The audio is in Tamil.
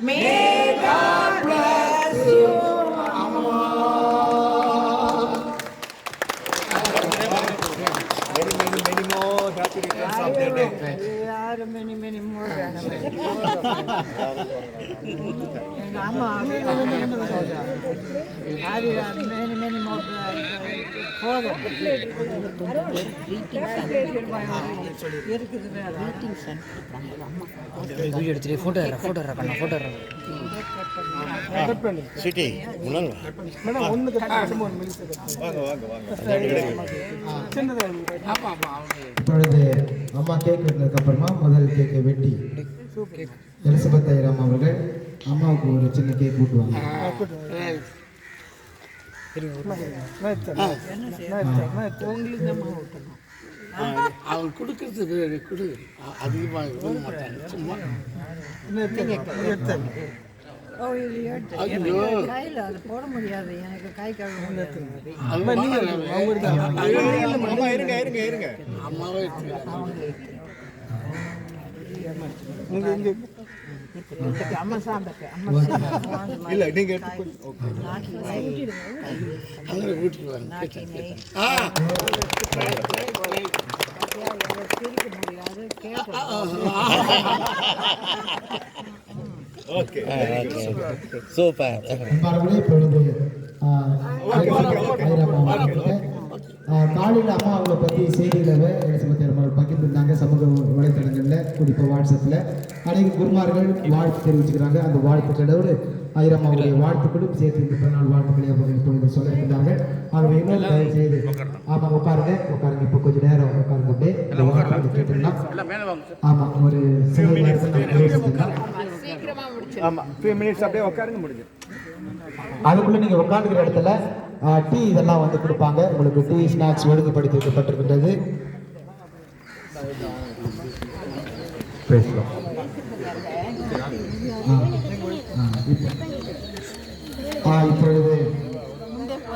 May God bless you. Many more happy returns of the day. Many more. Many more for them. City, இப்பொழுது அம்மா கேக் வெட்டினதுக்கு அப்புறமா முதல் கேக்கை வெட்டி எலிசபெத் ஐயராம் அவர்கள் அம்மாவுக்கு ஒரு சின்ன கேக் ஊட்டுவாங்க. அவன் கொடுக்கறது கொடு அதிகமாக மாட்டாங்க சும்மா கையில் அது போட முடியாது எனக்கு கை கழுவு அம்மாவே அம்மா சாப்பிட்டு இல்ல நீங்க அங்கே வீட்டுக்கு வாங்க சூப்பர். அன்பானவர்களே, இப்பொழுது காலையில் அம்மா அவங்களை பற்றி செய்திகளை எலிசபெத் ஐயராம் அவர்கள் பகிர்ந்துருந்தாங்க. சமூக வலைத்தளங்களில் குறிப்பாக வாட்ஸ்அப்பில் அநேக குருமார்கள் வாழ்த்து தெரிவிச்சுக்கிறாங்க. அந்த வாழ்த்துக்களோடு ஐயராம் அவருடைய வாழ்த்துக்களும் சேர்த்து இந்த பிறநாள் வாழ்த்துக்களை அவர்கள் இப்பொழுது சொல்ல இருக்கிறார்கள். ஆகவே இன்னொரு தயவு செய்து ஆமாம் உட்காருங்க. இப்போ கொஞ்சம் நேரம் உட்காருங்க. அப்படியே இந்த வாழ்த்து கேட்டுக்கலாம். ஆமாம், ஒரு சில ஆமா 3 மினிட்ஸ் அப்படியே உட்காருங்க, முடிஞ்சு. அதுக்குள்ள நீங்க உட்காந்துக்கிற இடத்துல டீ இதெல்லாம் வந்து கொடுப்பாங்க. உங்களுக்கு டீ ஸ்நாக்ஸ் ஒழுங்குபடுத்தி வைக்கப்பட்டிருக்கின்றது. பேசலாம்.